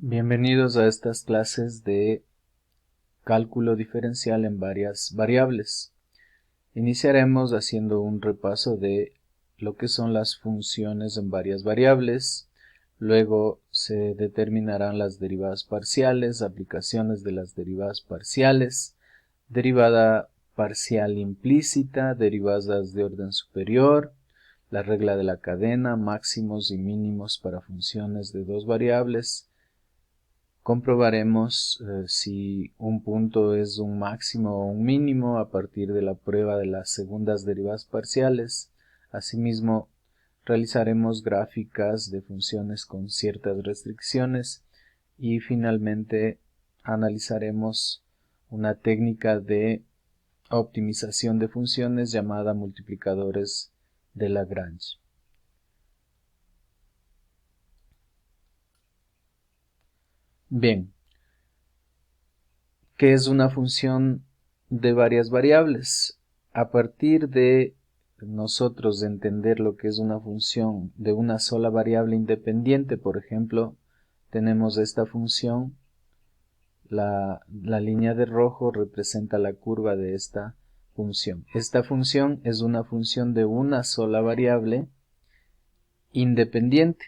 Bienvenidos a estas clases de cálculo diferencial en varias variables. Iniciaremos haciendo un repaso de lo que son las funciones en varias variables. Luego se determinarán las derivadas parciales, aplicaciones de las derivadas parciales, derivada parcial implícita, derivadas de orden superior, la regla de la cadena, máximos y mínimos para funciones de dos variables. Comprobaremos si un punto es un máximo o un mínimo a partir de la prueba de las segundas derivadas parciales. Asimismo, realizaremos gráficas de funciones con ciertas restricciones y finalmente analizaremos una técnica de optimización de funciones llamada multiplicadores de Lagrange. Bien, ¿qué es una función de varias variables? A partir de nosotros entender lo que es una función de una sola variable independiente, por ejemplo, tenemos esta función, la línea de rojo representa la curva de esta función. Esta función es una función de una sola variable independiente.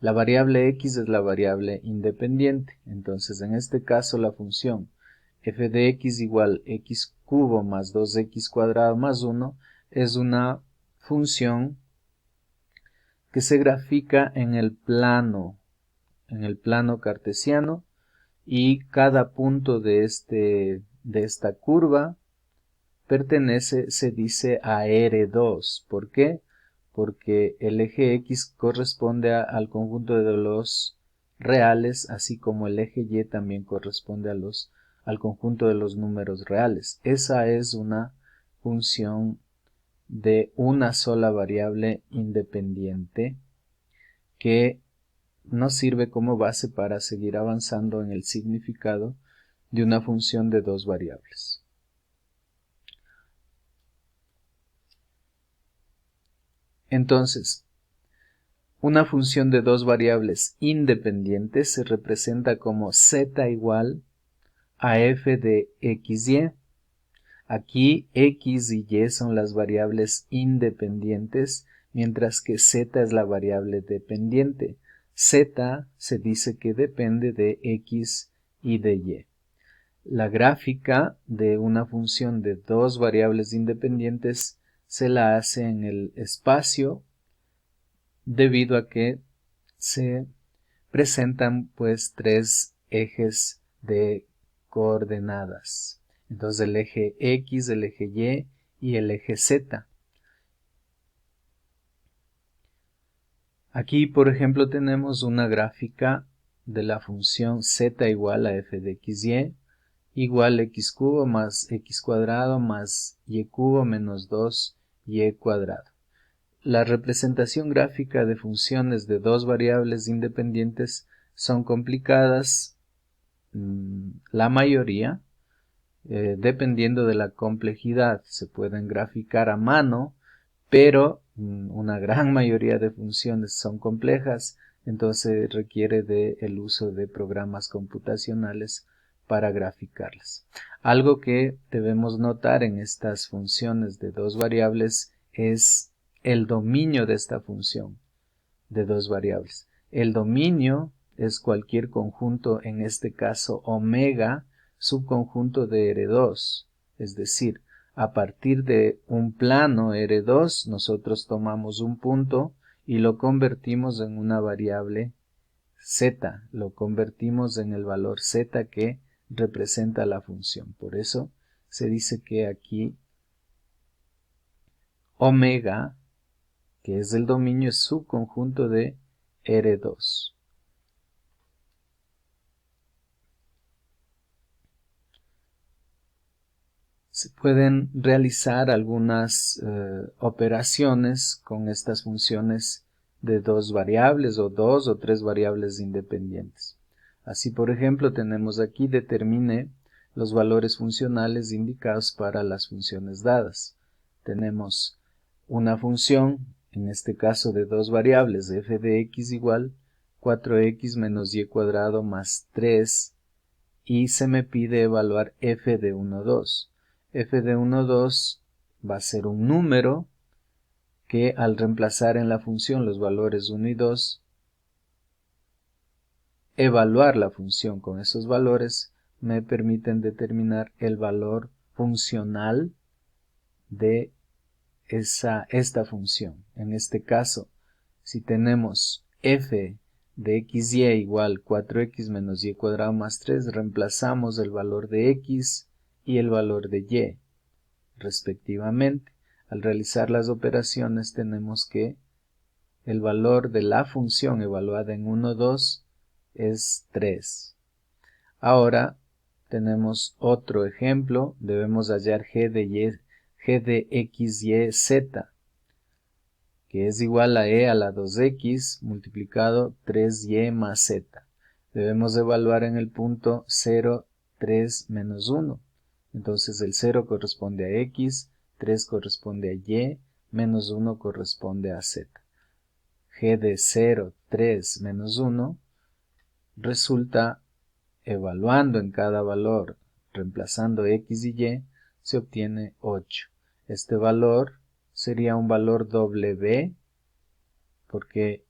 La variable x es la variable independiente. Entonces, en este caso, la función f de x igual x cubo más 2x cuadrado más 1 es una función que se grafica en el plano cartesiano, y cada punto de esta curva se dice a R2. ¿Por qué? Porque el eje X corresponde al conjunto de los reales, así como el eje Y también corresponde al conjunto de los números reales. Esa es una función de una sola variable independiente que nos sirve como base para seguir avanzando en el significado de una función de dos variables. Entonces, una función de dos variables independientes se representa como z igual a f de xy. Aquí x y y son las variables independientes, mientras que z es la variable dependiente. Z se dice que depende de x y de y. La gráfica de una función de dos variables independientes se la hace en el espacio, debido a que se presentan pues tres ejes de coordenadas. Entonces el eje X, el eje Y el eje Z. Aquí, por ejemplo, tenemos una gráfica de la función z igual a f de xy igual x cubo más x cuadrado más y cubo menos 2y cuadrado. La representación gráfica de funciones de dos variables independientes son complicadas, la mayoría, dependiendo de la complejidad. Se pueden graficar a mano, pero una gran mayoría de funciones son complejas, entonces requiere el uso de programas computacionales para graficarlas. Algo que debemos notar en estas funciones de dos variables es el dominio de esta función de dos variables. El dominio es cualquier conjunto, en este caso omega, subconjunto de R2, es decir, a partir de un plano R2, nosotros tomamos un punto y lo convertimos en una variable z, lo convertimos en el valor z que representa la función. Por eso se dice que aquí omega, que es el dominio, es subconjunto de R2. Se pueden realizar algunas operaciones con estas funciones de dos variables o dos o tres variables independientes. Así, por ejemplo, tenemos aquí determine los valores funcionales indicados para las funciones dadas. Tenemos una función, en este caso de dos variables, f de x igual 4x menos y cuadrado más 3 y se me pide evaluar f de 1, 2. F de 1, 2 va a ser un número que al reemplazar en la función los valores 1 y 2, evaluar la función con esos valores me permiten determinar el valor funcional de esta función. En este caso, si tenemos f de xy igual 4x menos y cuadrado más 3, reemplazamos el valor de x y el valor de y, respectivamente. Al realizar las operaciones tenemos que el valor de la función evaluada en 1, 2 es 3. Ahora tenemos otro ejemplo. Debemos hallar g de x, y, z, que es igual a e a la 2x multiplicado 3y más z. Debemos evaluar en el punto 0, 3, menos 1. Entonces el 0 corresponde a x, 3 corresponde a y, menos 1 corresponde a z. G de 0, 3, menos 1 resulta, evaluando en cada valor, reemplazando x y y, se obtiene 8. Este valor sería un valor W, porque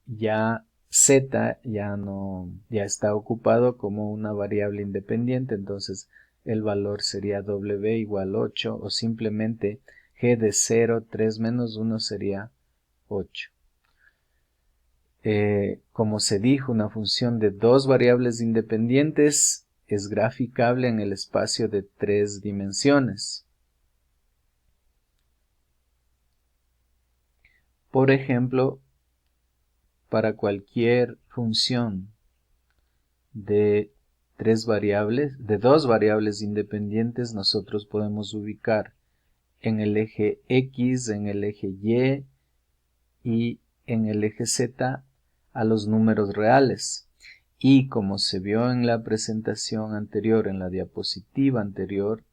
ya z ya está ocupado como una variable independiente, entonces el valor sería W igual 8, o simplemente g de 0, 3 menos 1 sería 8. Como se dijo, una función de dos variables independientes es graficable en el espacio de 3 dimensiones. Por ejemplo, para cualquier función de dos variables independientes, nosotros podemos ubicar en el eje X, en el eje Y en el eje Z a los números reales. Y como se vio en la presentación anterior, en la diapositiva anterior,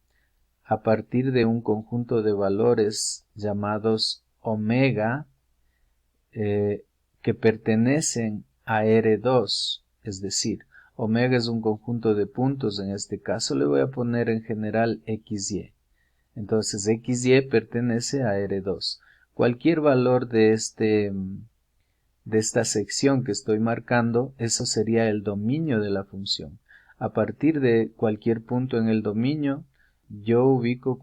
a partir de un conjunto de valores llamados omega, que pertenecen a R2, es decir, omega es un conjunto de puntos, en este caso le voy a poner en general XY. Entonces XY pertenece a R2. Cualquier valor de esta sección que estoy marcando, eso sería el dominio de la función. A partir de cualquier punto en el dominio, yo ubico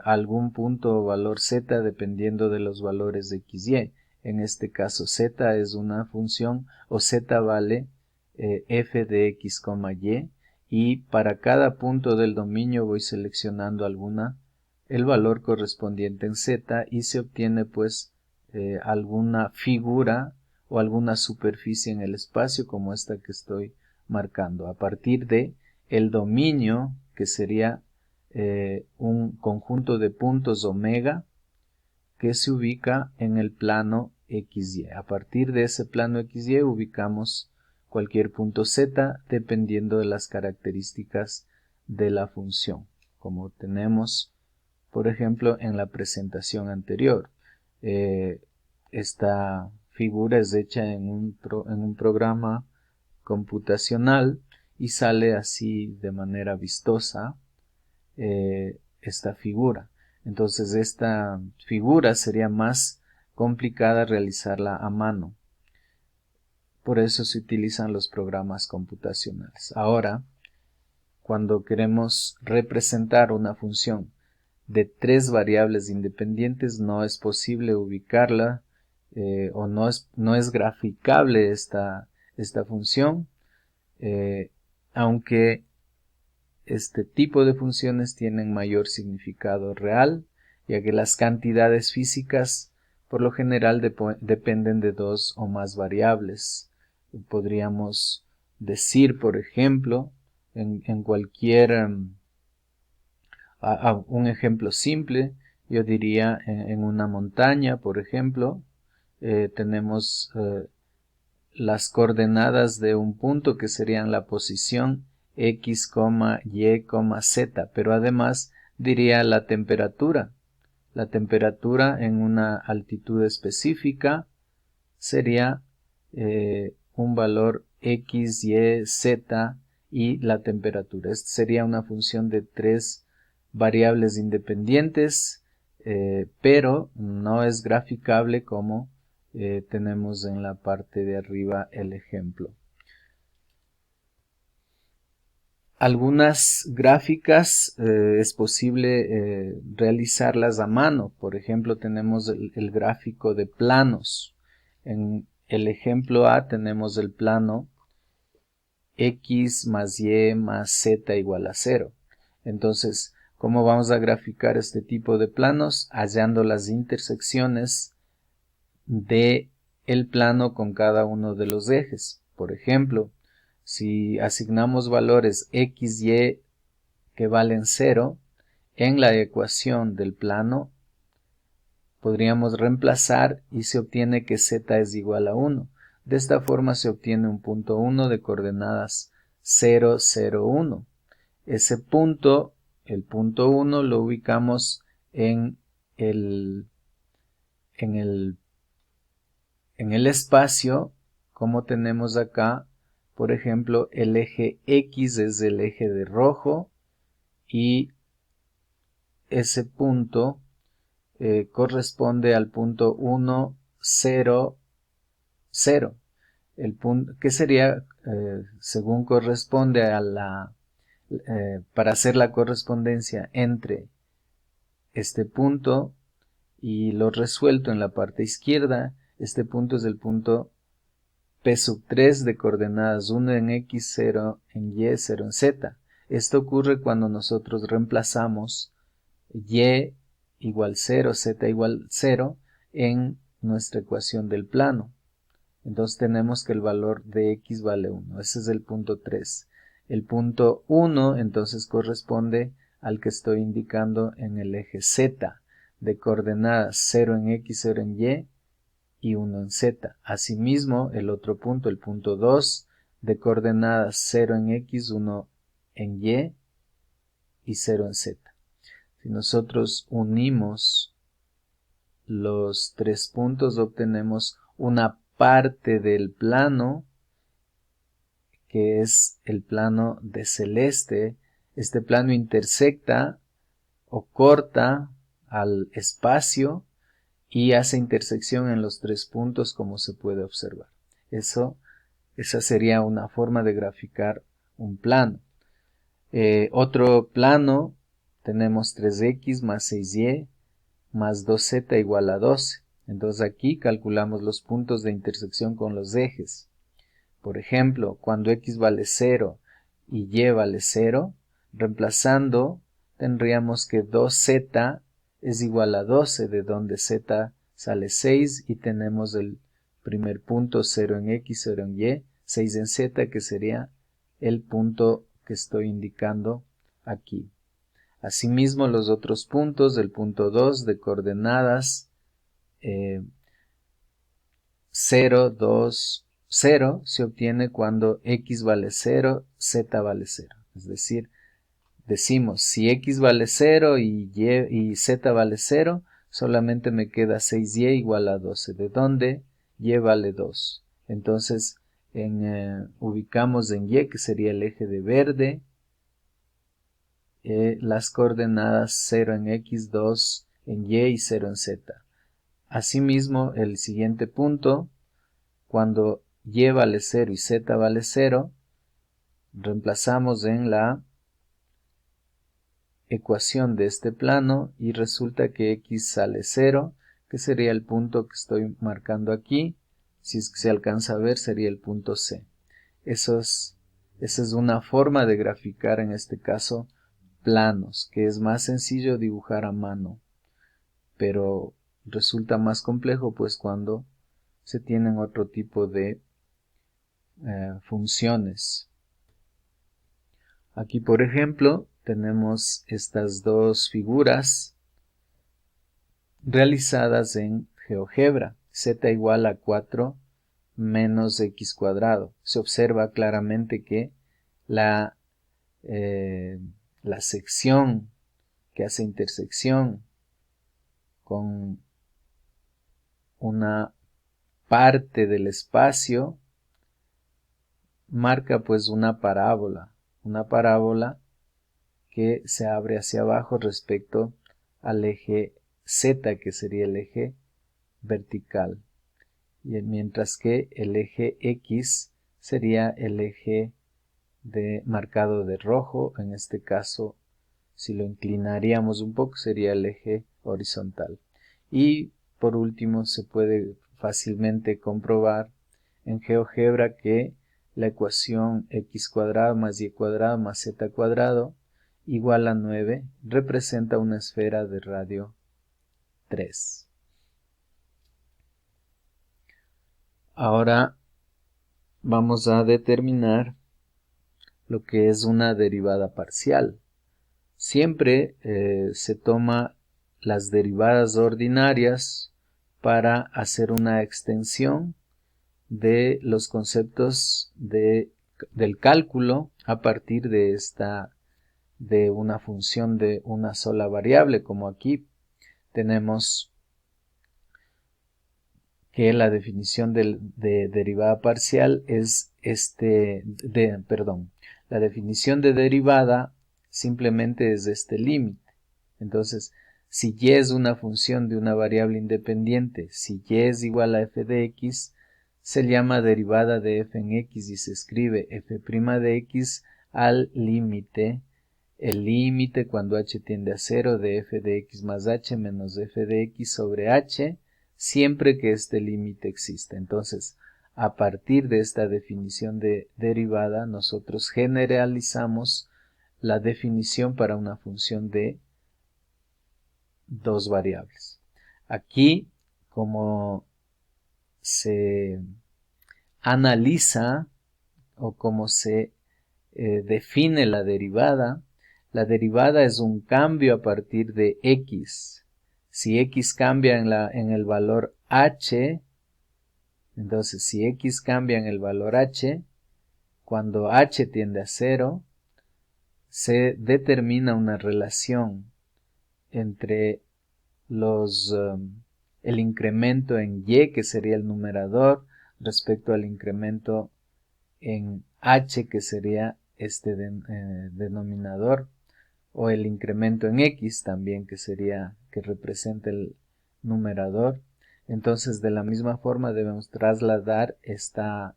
algún punto o valor z dependiendo de los valores de x, y. En este caso z es una función, o z vale f de x, y para cada punto del dominio voy seleccionando el valor correspondiente en z, y se obtiene pues alguna figura o alguna superficie en el espacio como esta que estoy marcando, a partir de el dominio, que sería un conjunto de puntos omega que se ubica en el plano XY. A partir de ese plano XY ubicamos cualquier punto z dependiendo de las características de la función, como tenemos por ejemplo en la presentación anterior. Esta figura es hecha en un programa computacional y sale así de manera vistosa esta figura. Entonces esta figura sería más complicada realizarla a mano. Por eso se utilizan los programas computacionales. Ahora, cuando queremos representar una función de 3 variables independientes, no es posible ubicarla o no es graficable esta función, aunque este tipo de funciones tienen mayor significado real, ya que las cantidades físicas por lo general dependen de 2 o más variables. Podríamos decir, por ejemplo, en cualquier un ejemplo simple, yo diría en una montaña, por ejemplo, tenemos las coordenadas de un punto que serían la posición x, y, z, pero además diría la temperatura. La temperatura en una altitud específica sería un valor x, y, z y la temperatura. Esta sería una función de 3 variables independientes, pero no es graficable como tenemos en la parte de arriba el ejemplo. Algunas gráficas es posible realizarlas a mano. Por ejemplo, tenemos el gráfico de planos. En el ejemplo A tenemos el plano x más y más z igual a 0. Entonces, ¿cómo vamos a graficar este tipo de planos? Hallando las intersecciones de el plano con cada uno de los ejes. Por ejemplo, si asignamos valores x, y que valen 0 en la ecuación del plano, podríamos reemplazar y se obtiene que z es igual a 1. De esta forma se obtiene un punto 1 de coordenadas 0, 0, 1. Ese punto, el punto 1, lo ubicamos en el espacio, como tenemos acá. Por ejemplo, el eje X es el eje de rojo y ese punto corresponde al punto 1, 0, 0. El punto que sería, según corresponde a para hacer la correspondencia entre este punto y lo resuelto en la parte izquierda, este punto es el punto P3 de coordenadas 1 en X, 0 en Y, 0 en Z. Esto ocurre cuando nosotros reemplazamos Y igual 0, Z igual 0 en nuestra ecuación del plano. Entonces tenemos que el valor de X vale 1. Ese es el punto 3. El punto 1 entonces corresponde al que estoy indicando en el eje Z, de coordenadas 0 en X, 0 en Y 1 en Z. Asimismo, el otro punto, el punto 2, de coordenadas 0 en X, 1 en y 0 en Z. Si nosotros unimos los tres puntos, obtenemos una parte del plano, que es el plano de celeste. Este plano intersecta o corta al espacio y hace intersección en los tres puntos, como se puede observar. Esa sería una forma de graficar un plano. Otro plano, tenemos 3x más 6y más 2z igual a 12. Entonces aquí calculamos los puntos de intersección con los ejes. Por ejemplo, cuando x vale 0 y y vale 0, reemplazando tendríamos que 2z es igual a 12, de donde z sale 6 y tenemos el primer punto 0 en x, 0 en y, 6 en z, que sería el punto que estoy indicando aquí. Asimismo, los otros puntos del punto 2 de coordenadas 0, 2, 0 se obtiene cuando x vale 0, z vale 0. Es decir, decimos si x vale 0 y z vale 0, solamente me queda 6y igual a 12, de donde y vale 2. Entonces ubicamos en y, que sería el eje de verde, las coordenadas 0 en x, 2 en y 0 en z. Asimismo, el siguiente punto, cuando y vale 0 y z vale 0, reemplazamos en la ecuación de este plano y resulta que x sale 0, que sería el punto que estoy marcando aquí. Si es que se alcanza a ver, sería el punto C. Esa es una forma de graficar, en este caso, planos, que es más sencillo dibujar a mano, pero resulta más complejo pues cuando se tienen otro tipo de funciones. Aquí, por ejemplo, tenemos estas dos figuras realizadas en GeoGebra. Z igual a 4 menos x cuadrado. Se observa claramente que la sección que hace intersección con una parte del espacio marca pues una parábola que se abre hacia abajo respecto al eje Z, que sería el eje vertical, y mientras que el eje X sería el eje marcado de rojo. En este caso, si lo inclinaríamos un poco, sería el eje horizontal. Y por último, se puede fácilmente comprobar en GeoGebra que la ecuación x cuadrado más y cuadrado más z cuadrado igual a 9 representa una esfera de radio 3. Ahora vamos a determinar lo que es una derivada parcial. Siempre se toma las derivadas ordinarias para hacer una extensión de los conceptos del cálculo a partir de una función de una sola variable, como aquí tenemos que la definición de derivada parcial es la definición de derivada simplemente es este límite. Entonces, si y es una función de una variable independiente, si y es igual a f de x, se llama derivada de f en x y se escribe f' de x al límite, el límite cuando h tiende a 0 de f de x más h menos f de x sobre h, siempre que este límite exista. Entonces, a partir de esta definición de derivada, nosotros generalizamos la definición para una función de dos variables. Aquí, como se analiza o como se define la derivada es un cambio a partir de x. Si x cambia en el valor h, entonces si x cambia en el valor h, cuando h tiende a 0, se determina una relación entre el incremento en y, que sería el numerador, respecto al incremento en h, que sería este denominador, o el incremento en x también, que representa el numerador. Entonces, de la misma forma debemos trasladar esta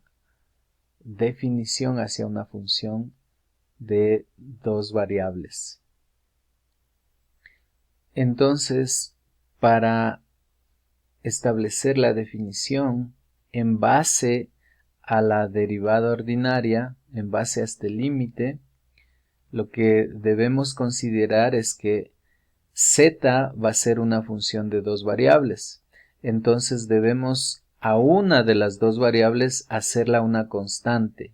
definición hacia una función de dos variables. Entonces, para establecer la definición en base a la derivada ordinaria, en base a este límite, lo que debemos considerar es que z va a ser una función de dos variables. Entonces debemos a una de las dos variables hacerla una constante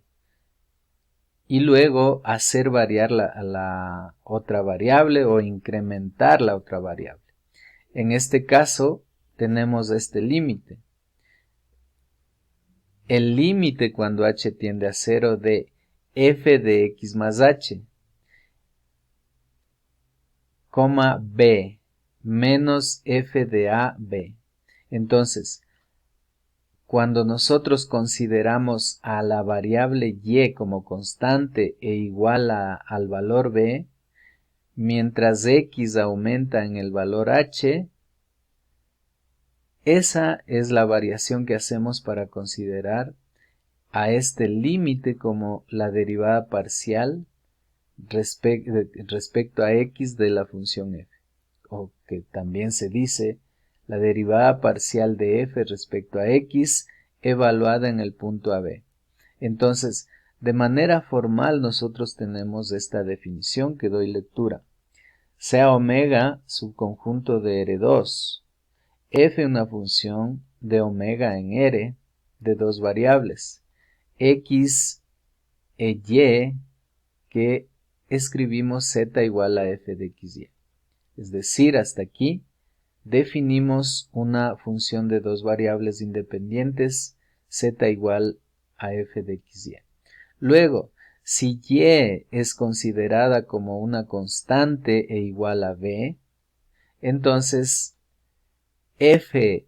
y luego hacer variar la otra variable o incrementar la otra variable. En este caso tenemos este límite. El límite cuando h tiende a 0 de f de x más h, b menos f de a, b. Entonces, cuando nosotros consideramos a la variable y como constante e igual al valor b, mientras x aumenta en el valor h, esa es la variación que hacemos para considerar a este límite como la derivada parcial respecto a x de la función f, o que también se dice la derivada parcial de f respecto a x evaluada en el punto AB. Entonces, de manera formal nosotros tenemos esta definición que doy lectura. Sea omega subconjunto de R2, f una función de omega en R de dos variables, x e y, que escribimos z igual a f de xy. Es decir, hasta aquí definimos una función de dos variables independientes, z igual a f de xy. Luego, si y es considerada como una constante e igual a b, entonces f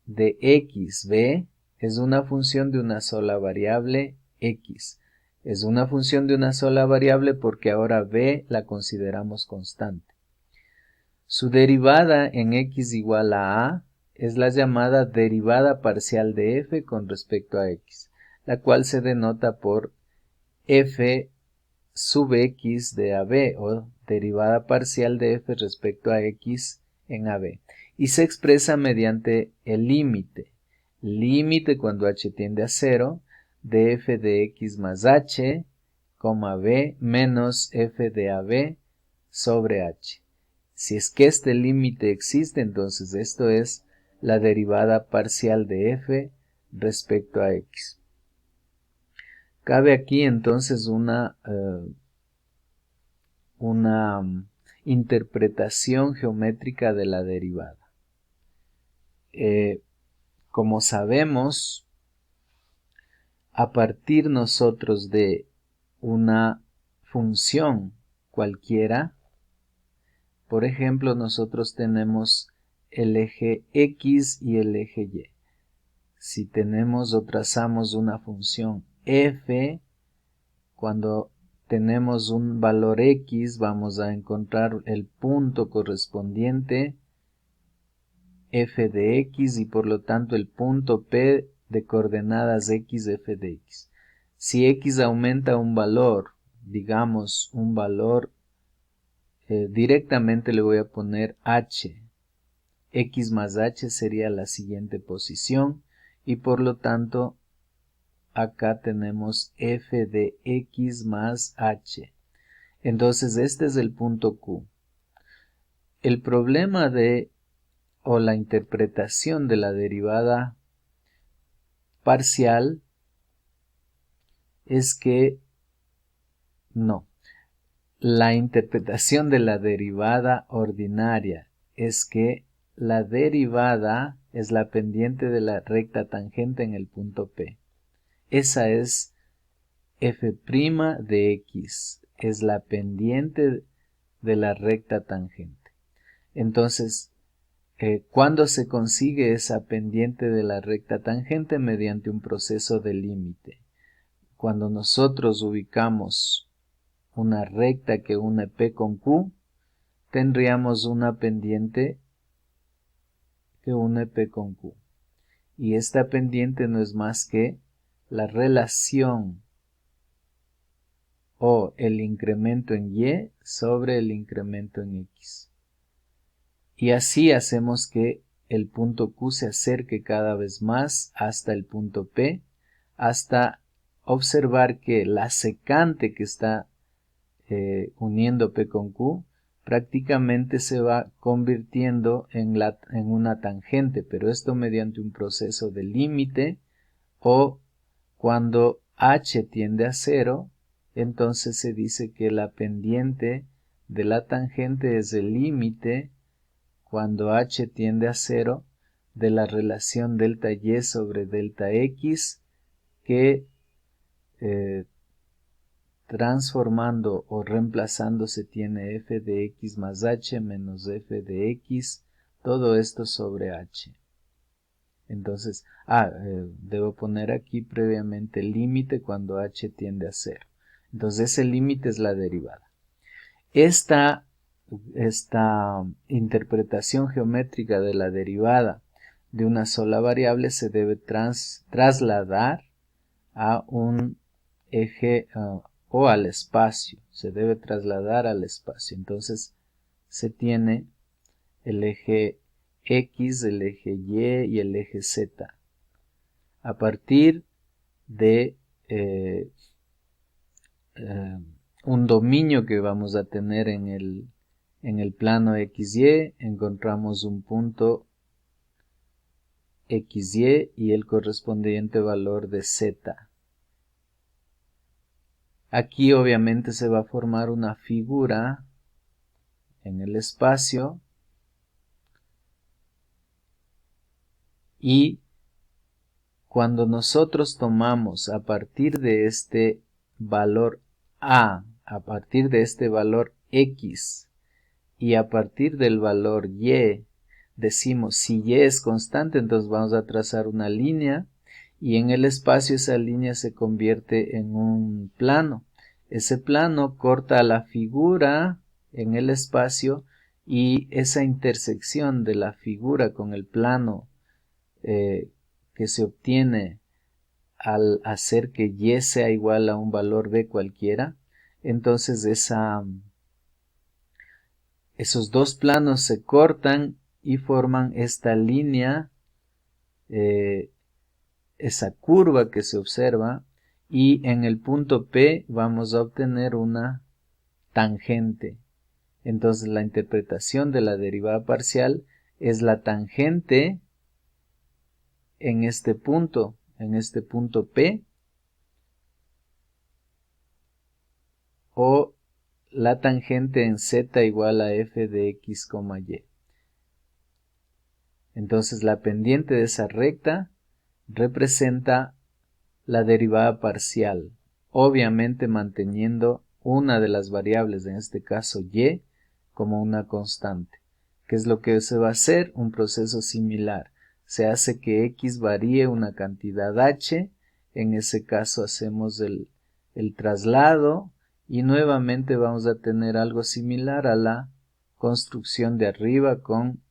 de xb es una función de una sola variable x. Es una función de una sola variable porque ahora b la consideramos constante. Su derivada en x igual a es la llamada derivada parcial de f con respecto a x, la cual se denota por f sub x de AB o derivada parcial de f respecto a x en AB, y se expresa mediante el límite. Límite cuando h tiende a 0 de f de x más h, b menos f de AB sobre h. Si es que este límite existe, entonces esto es la derivada parcial de f respecto a x. Cabe aquí entonces una interpretación geométrica de la derivada. Como sabemos, a partir nosotros de una función cualquiera, por ejemplo, nosotros tenemos el eje x y el eje y. Si tenemos o trazamos una función f, cuando tenemos un valor x, vamos a encontrar el punto correspondiente f de x y por lo tanto el punto p de coordenadas x f de x. Si x aumenta un valor, digamos un valor, directamente le voy a poner h. X más h sería la siguiente posición y por lo tanto acá tenemos f de x más h. Entonces este es el punto Q. El problema o la interpretación de la derivada parcial es que no. La interpretación de la derivada ordinaria es que la derivada es la pendiente de la recta tangente en el punto P. Esa es f' de x, es la pendiente de la recta tangente. Entonces, ¿cuándo se consigue esa pendiente de la recta tangente? Mediante un proceso de límite. Cuando nosotros ubicamos una recta que une P con Q, tendríamos una pendiente que une P con Q. Y esta pendiente no es más que la relación o el incremento en Y sobre el incremento en X. Y así hacemos que el punto Q se acerque cada vez más hasta el punto P, hasta observar que la secante que está uniendo P con Q prácticamente se va convirtiendo en una tangente, pero esto mediante un proceso de límite, o cuando h tiende a 0, entonces se dice que la pendiente de la tangente es el límite cuando h tiende a 0 de la relación delta y sobre delta x que transformando o reemplazando se tiene f de x más h menos f de x, todo esto sobre h. Entonces, debo poner aquí previamente el límite cuando h tiende a 0. Entonces ese límite es la derivada. Esta interpretación geométrica de la derivada de una sola variable se debe trasladar a un eje o al espacio, se debe trasladar al espacio. Entonces se tiene el eje X, el eje Y y el eje Z. A partir de un dominio que vamos a tener en el plano XY, encontramos un punto XY y el correspondiente valor de Z. Aquí obviamente se va a formar una figura en el espacio y cuando nosotros tomamos a partir de este valor A, a partir de este valor X y a partir del valor Y, decimos si Y es constante, entonces vamos a trazar una línea y en el espacio esa línea se convierte en un plano. Ese plano corta la figura en el espacio y esa intersección de la figura con el plano que se obtiene al hacer que y sea igual a un valor b cualquiera, entonces esos dos planos se cortan y forman esta línea, esa curva que se observa, y en el punto P vamos a obtener una tangente. Entonces la interpretación de la derivada parcial es la tangente en este punto P, o la tangente en z igual a f de x, y. Entonces la pendiente de esa recta representa la derivada parcial, obviamente manteniendo una de las variables, en este caso y, como una constante. ¿Qué es lo que se va a hacer? Un proceso similar. Se hace que x varíe una cantidad h, en ese caso hacemos el traslado y nuevamente vamos a tener algo similar a la construcción de arriba con,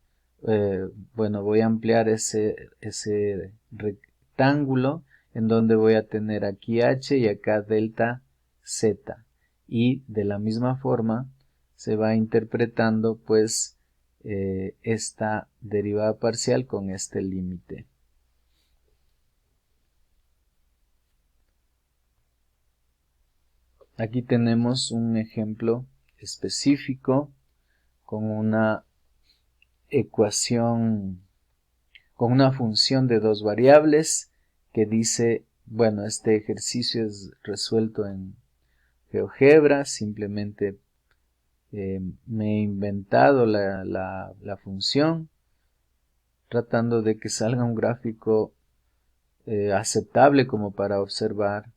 bueno, voy a ampliar ese rectángulo en donde voy a tener aquí h y acá delta z, y de la misma forma se va interpretando pues esta derivada parcial con este límite. Aquí tenemos un ejemplo específico con una ecuación, con una función de dos variables que dice, bueno, este ejercicio es resuelto en GeoGebra, simplemente me he inventado la función tratando de que salga un gráfico aceptable como para observar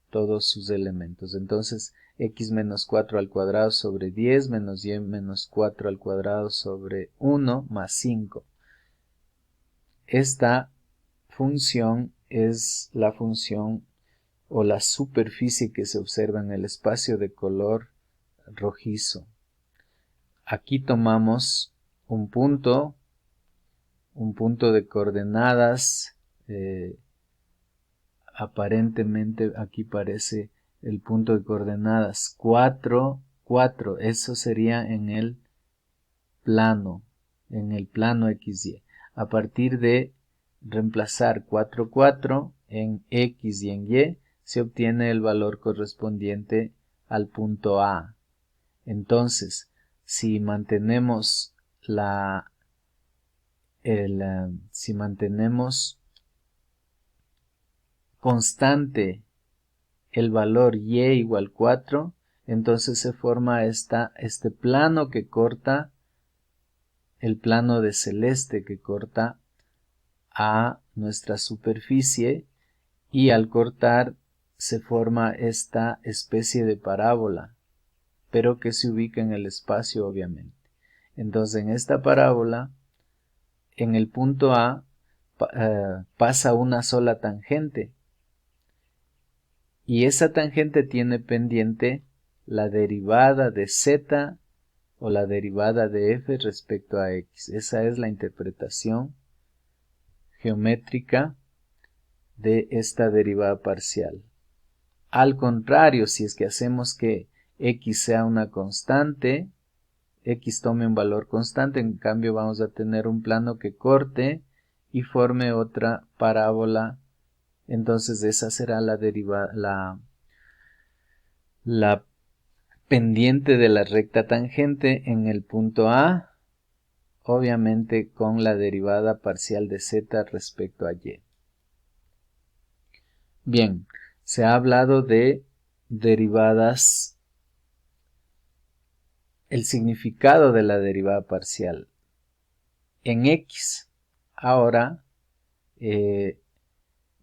todos sus elementos. Entonces x menos 4 al cuadrado sobre 10 menos y menos 4 al cuadrado sobre 1 más 5. Esta función es la función o la superficie que se observa en el espacio de color rojizo. Aquí tomamos un punto de coordenadas, aparentemente aquí parece el punto de coordenadas 4, 4, eso sería en el plano XY. A partir de reemplazar 4, 4 en X y en Y, se obtiene el valor correspondiente al punto A. Entonces, si mantenemos constante el valor y igual 4, entonces se forma este plano que corta, el plano de celeste que corta a nuestra superficie, y al cortar se forma esta especie de parábola, pero que se ubica en el espacio obviamente. Entonces en esta parábola, en el punto A, pasa una sola tangente, y esa tangente tiene pendiente la derivada de z o la derivada de f respecto a x. Esa es la interpretación geométrica de esta derivada parcial. Al contrario, si es que hacemos que x sea una constante, x tome un valor constante, en cambio vamos a tener un plano que corte y forme otra parábola. Entonces esa será la pendiente de la recta tangente en el punto A, obviamente con la derivada parcial de z respecto a y. Bien, se ha hablado de derivadas, el significado de la derivada parcial en x. Ahora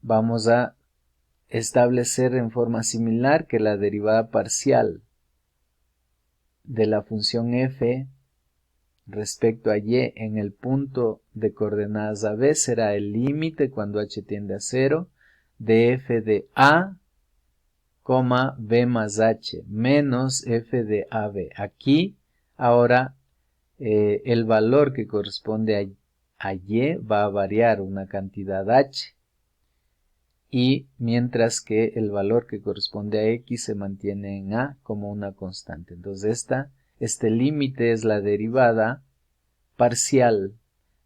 vamos a establecer en forma similar que la derivada parcial de la función f respecto a y en el punto de coordenadas AB será el límite cuando h tiende a 0 de f de a, b más h, menos f de ab. Aquí, ahora, el valor que corresponde a y va a variar una cantidad h, y mientras que el valor que corresponde a x se mantiene en a como una constante. Entonces este límite es la derivada parcial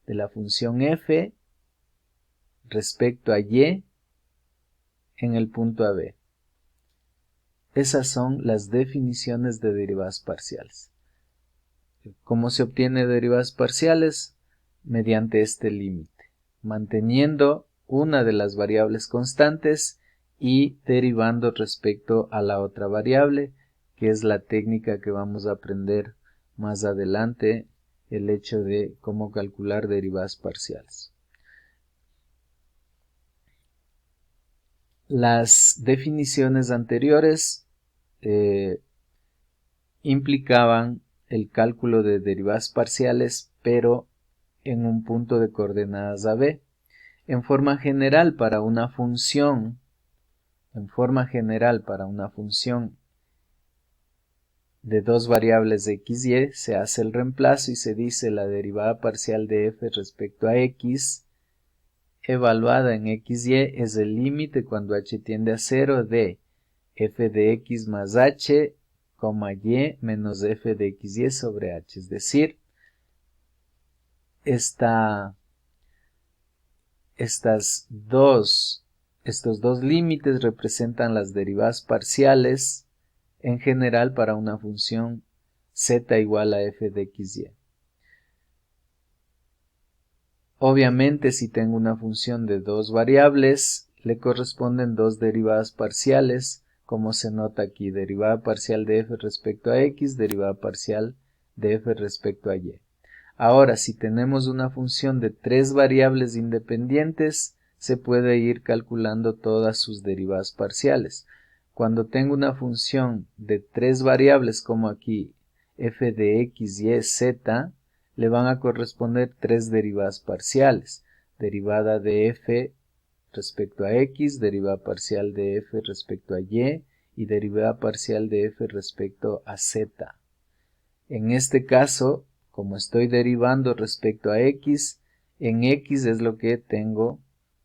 de la función f respecto a y en el punto AB. Esas son las definiciones de derivadas parciales. ¿Cómo se obtiene derivadas parciales? Mediante este límite, manteniendo una de las variables constantes y derivando respecto a la otra variable, que es la técnica que vamos a aprender más adelante, el hecho de cómo calcular derivadas parciales. Las definiciones anteriores implicaban el cálculo de derivadas parciales, pero en un punto de coordenadas AB. En forma general, para una función de dos variables x y, se hace el reemplazo y se dice la derivada parcial de f respecto a x evaluada en xy es el límite cuando h tiende a 0 de f de x más h, y menos f de xy sobre h. Es decir, estos dos límites representan las derivadas parciales en general para una función z igual a f de xy. Obviamente, si tengo una función de dos variables, le corresponden dos derivadas parciales, como se nota aquí, derivada parcial de f respecto a x, derivada parcial de f respecto a y. Ahora, si tenemos una función de tres variables independientes, se puede ir calculando todas sus derivadas parciales. Cuando tengo una función de tres variables, como aquí, f de x, y, z, le van a corresponder tres derivadas parciales. Derivada de f respecto a x, derivada parcial de f respecto a y, y derivada parcial de f respecto a z. En este caso, como estoy derivando respecto a x, en x es lo que tengo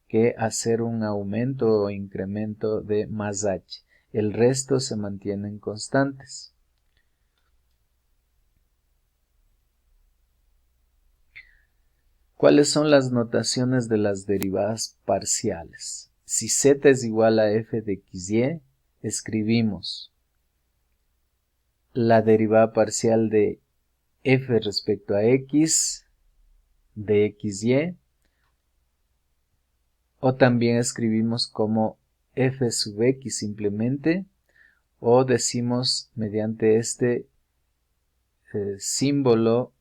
que hacer un aumento o incremento de más h. El resto se mantienen constantes. ¿Cuáles son las notaciones de las derivadas parciales? Si z es igual a f de xy, escribimos la derivada parcial de f respecto a x de xy, o también escribimos como f sub x simplemente, o decimos mediante este símbolo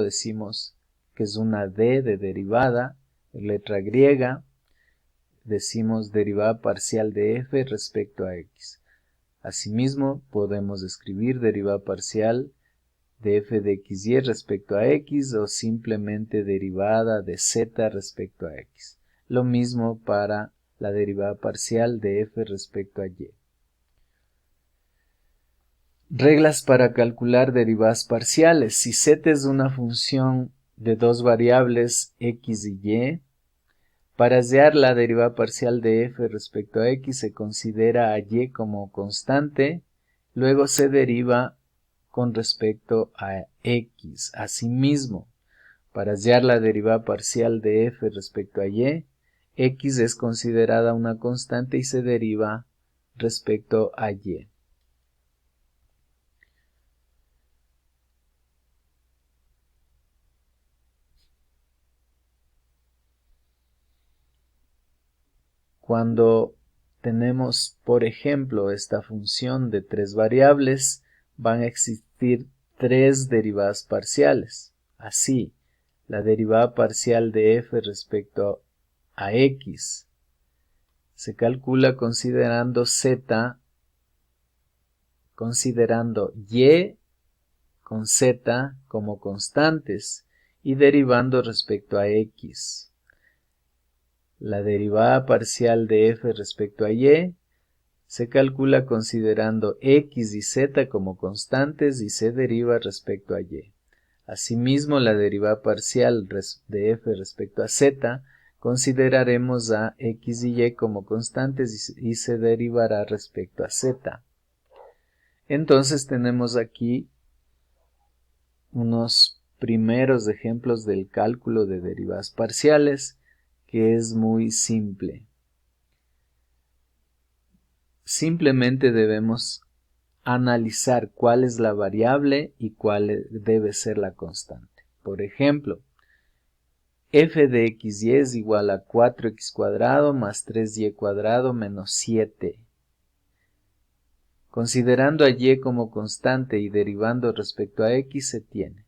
decimos que es una d de derivada, letra griega, decimos derivada parcial de f respecto a x. Asimismo, podemos escribir derivada parcial de f de xy respecto a x o simplemente derivada de z respecto a x. Lo mismo para la derivada parcial de f respecto a y. Reglas para calcular derivadas parciales. Si z es una función de dos variables x y y, para hallar la derivada parcial de f respecto a x se considera a y como constante, luego se deriva con respecto a x. Asimismo, para hallar la derivada parcial de f respecto a y, x es considerada una constante y se deriva respecto a y. Cuando tenemos, por ejemplo, esta función de tres variables, van a existir tres derivadas parciales. Así, la derivada parcial de f respecto a x se calcula considerando z, considerando y con z como constantes y derivando respecto a x. La derivada parcial de f respecto a y se calcula considerando x y z como constantes y se deriva respecto a y. Asimismo, la derivada parcial de f respecto a z consideraremos a x y y como constantes y se derivará respecto a z. Entonces tenemos aquí unos primeros ejemplos del cálculo de derivadas parciales, que es muy simple. Simplemente debemos analizar cuál es la variable y cuál debe ser la constante. Por ejemplo, f de xy es igual a 4x cuadrado más 3y cuadrado menos 7. Considerando a y como constante y derivando respecto a x se tiene.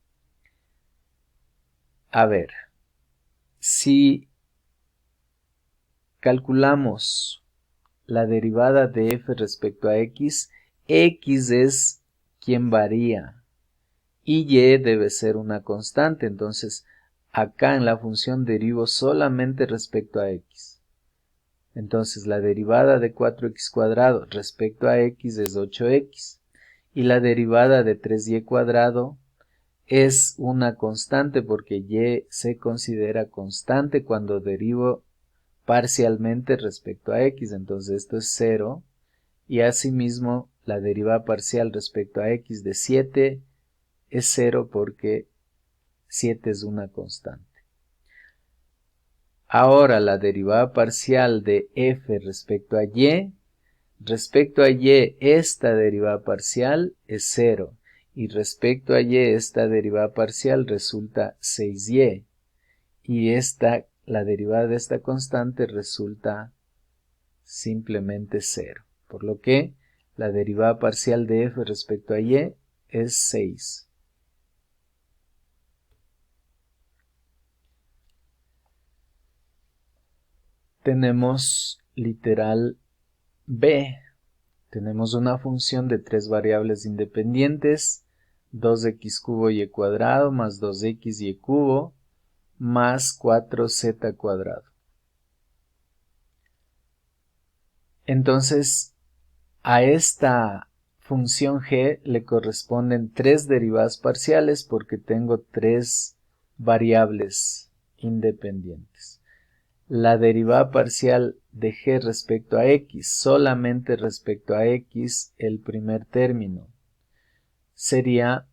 A ver, si calculamos la derivada de f respecto a x, x es quien varía y y debe ser una constante, entonces acá en la función derivo solamente respecto a x. Entonces la derivada de 4x cuadrado respecto a x es 8x y la derivada de 3y cuadrado es una constante porque y se considera constante cuando derivo parcialmente respecto a x, entonces esto es 0 y asimismo la derivada parcial respecto a x de 7 es 0 porque 7 es una constante. Ahora la derivada parcial de f respecto a y esta derivada parcial es 0 y respecto a y esta derivada parcial resulta 6y y la derivada de esta constante resulta simplemente 0, por lo que la derivada parcial de f respecto a y es 6. Tenemos literal b. Tenemos una función de tres variables independientes, 2x cubo y cuadrado más 2x y cubo más 4z cuadrado. Entonces, a esta función g le corresponden tres derivadas parciales porque tengo tres variables independientes. La derivada parcial de g respecto a x, solamente respecto a x, el primer término, sería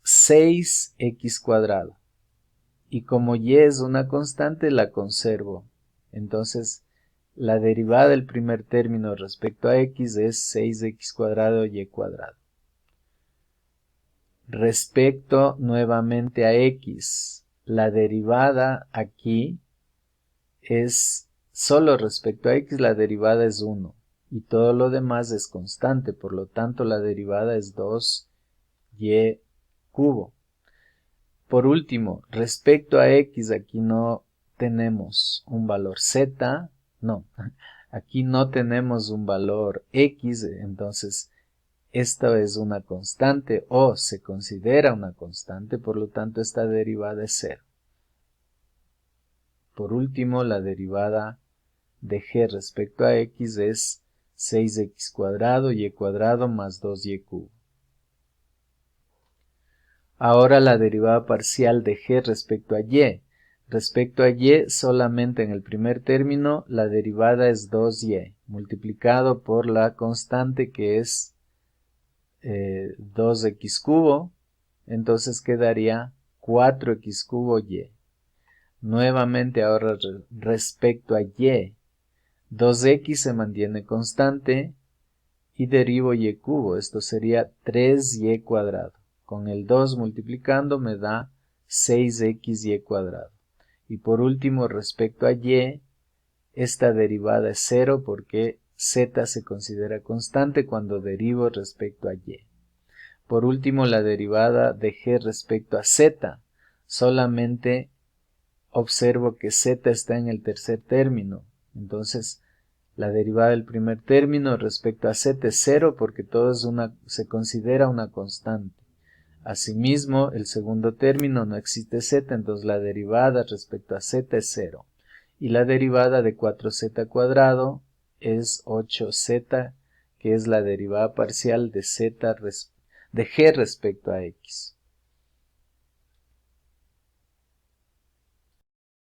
6x cuadrado. Y como y es una constante, la conservo. Entonces, la derivada del primer término respecto a x es 6x cuadrado y cuadrado. Respecto nuevamente a x, la derivada aquí es solo respecto a x, la derivada es 1 y todo lo demás es constante, por lo tanto la derivada es 2y cubo. Por último, respecto a x, aquí no tenemos un valor z, no, aquí no tenemos un valor x, entonces esta es una constante o se considera una constante, por lo tanto esta derivada es 0. Por último, la derivada de g respecto a x es 6x cuadrado y cuadrado más 2y cubo. Ahora la derivada parcial de g respecto a y. Respecto a y, solamente en el primer término, la derivada es 2y, multiplicado por la constante que es 2x cubo, entonces quedaría 4x cubo y. Nuevamente ahora respecto a y, 2x se mantiene constante y derivo y cubo, esto sería 3y cuadrado. Con el 2 multiplicando me da 6xy cuadrado. Y por último, respecto a y, esta derivada es 0 porque z se considera constante cuando derivo respecto a y. Por último, la derivada de g respecto a z. Solamente observo que z está en el tercer término. Entonces, la derivada del primer término respecto a z es 0 porque todo se considera una constante. Asimismo, el segundo término no existe z, entonces la derivada respecto a z es 0. y la derivada de 4z cuadrado es 8z, que es la derivada parcial de g respecto a x.